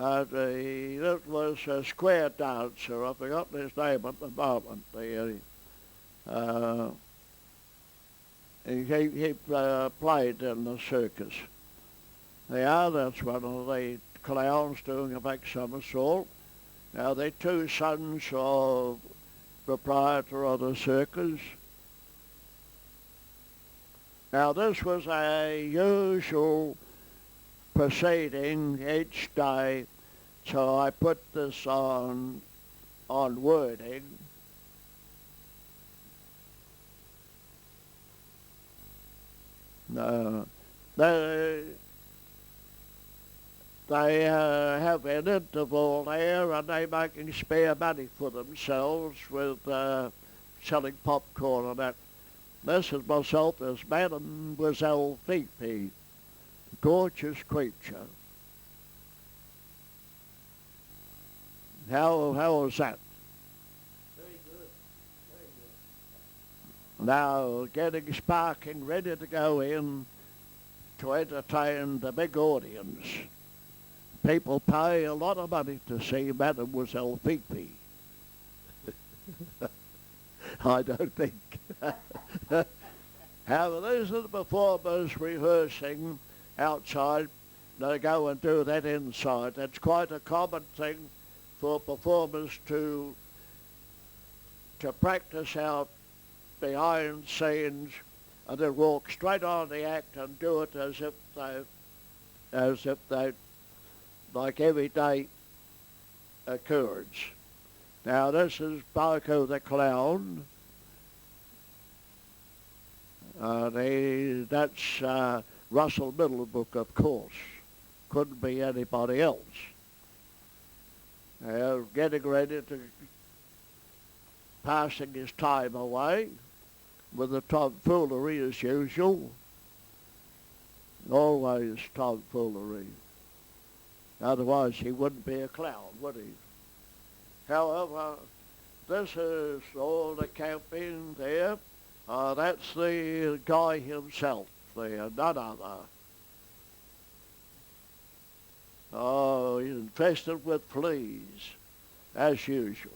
That was a square dancer. I've forgotten his name at the moment. He played in the circus. That's one of the clowns doing a back somersault. Now, they're two sons of the proprietor of the circus. Now, this was a usual proceeding each day, so I put this on wording. They have an interval there, and they're making spare money for themselves with selling popcorn and that. This is myself as Mademoiselle Fifi, gorgeous creature. How was that? Very good, very good. Now, getting sparking, ready to go in to entertain the big audience. People pay a lot of money to see Mademoiselle Fifi. I don't think. However, these are the performers rehearsing outside. They go and do that inside. That's quite a common thing for performers to practice out behind scenes and then walk straight on the act and do it as if they like everyday occurrence. Now, this is Byko the clown. That's Russell Middlebrook, of course. Couldn't be anybody else. Getting ready to passing his time away with the tomfoolery as usual. Always tomfoolery. Otherwise he wouldn't be a clown, would he? However, this is all the camping there. That's the guy himself there, none other. Oh, he's infested with fleas, as usual.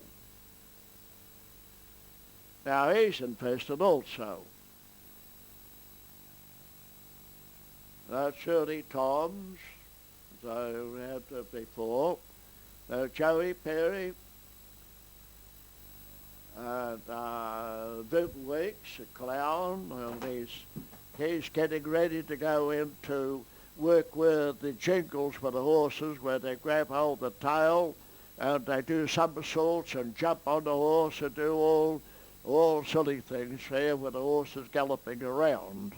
Now he's infested also. That's Shirley Toms, so we had to before. Joey Perry and Viv Weeks, a clown, and he's getting ready to go into work with the jingles for the horses where they grab hold of the tail and they do somersaults and jump on the horse and do all silly things there with the horses galloping around.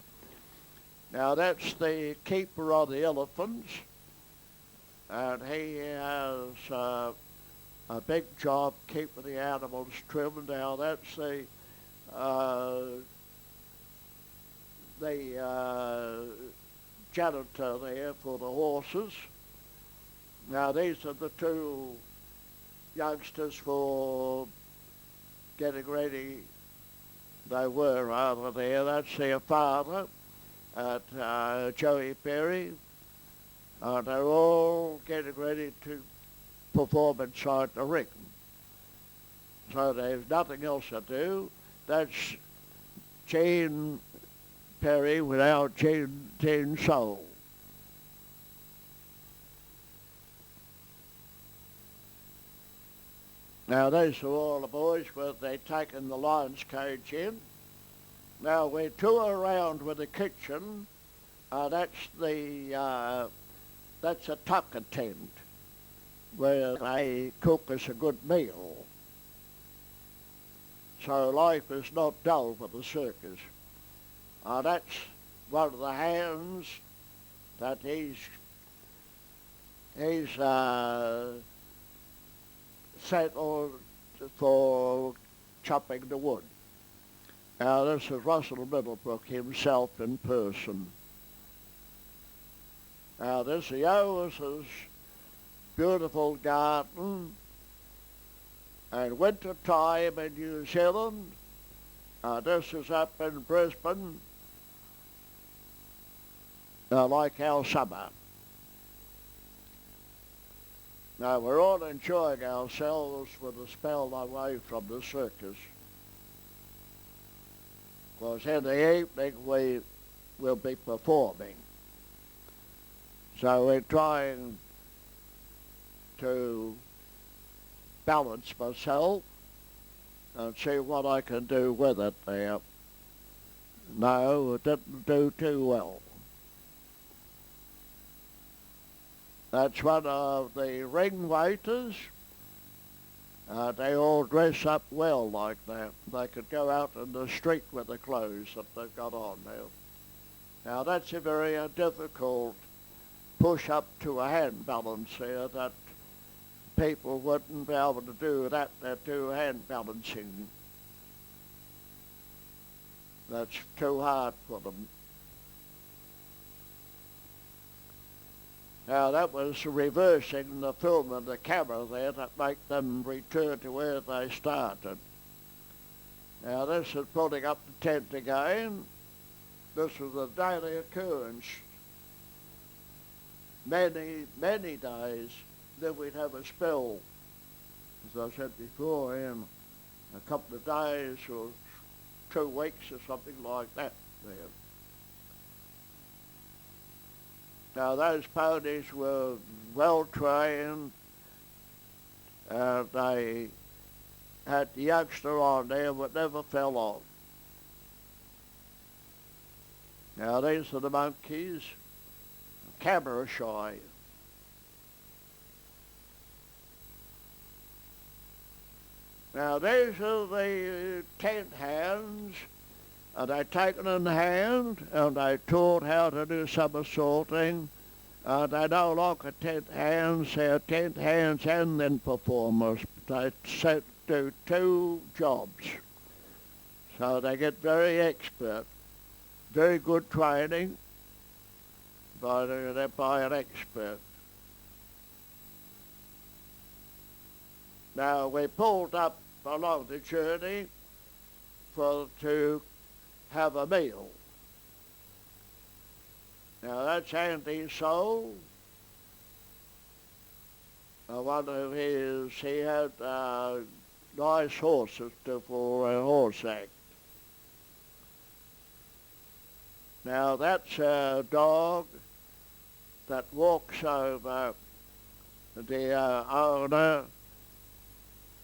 Now that's the keeper of the elephants, and he has a big job keeping the animals trim. Now that's the janitor there for the horses. Now these are the two youngsters for getting ready. They were rather there. That's their father at Joey Perry. They're all getting ready to perform inside the ring. So there's nothing else to do. That's Jean Perry without Jean Sole. Now these are all the boys where they're taking the lion's cage in. Now we tour around with the kitchen. That's a tucker tent where they cook us a good meal. So life is not dull for the circus. That's one of the hands that he's settled for chopping the wood. Now this is Russell Middlebrook himself in person. Now this is Yoas's beautiful garden, and winter time in New Zealand. This is up in Brisbane, like our summer. Now, we're all enjoying ourselves with a spell away from the circus. Because in the evening we will be performing. So we're trying to balance myself and see what I can do with it there. No, it didn't do too well. That's one of the ring waiters. They all dress up well like that. They could go out in the street with the clothes that they've got on now. Now that's a very difficult push up to a hand balance there that people wouldn't be able to do that. They're too hand balancing. That's too hard for them. Now that was reversing the film and the camera there that make them return to where they started. Now this is putting up the tent again. This is a daily occurrence. Many days then we'd have a spell, as I said before, in a couple of days or 2 weeks or something like that there. Now those ponies were well trained. They had the youngster on there but never fell off. Now these are the monkeys, camera shy. Now these are the tent hands, and they take it in hand and they taught how to do somersaulting. They no longer tent hands, they're tent hands and then performers. They do 2 jobs. So they get very expert, very good training by an expert. Now we pulled up along the journey to have a meal. Now that's Andy Sole. One of his, he had nice horses for a horse act. Now that's a dog that walks over the owner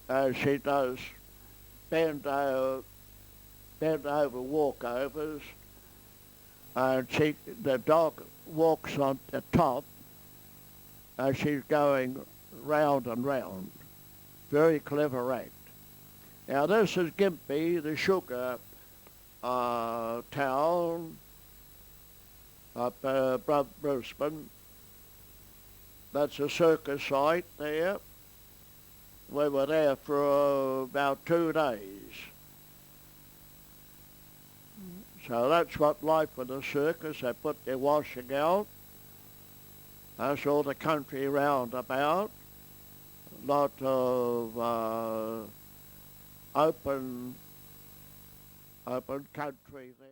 as she does bend over walkovers, and the dog walks on the top as she's going round and round. Very clever act. Now this is Gympie, the sugar town up Brisbane. That's a circus site there. We were there for about 2 days. So that's what life in the circus. They put their washing out. That's all the country round about. A lot of open country there.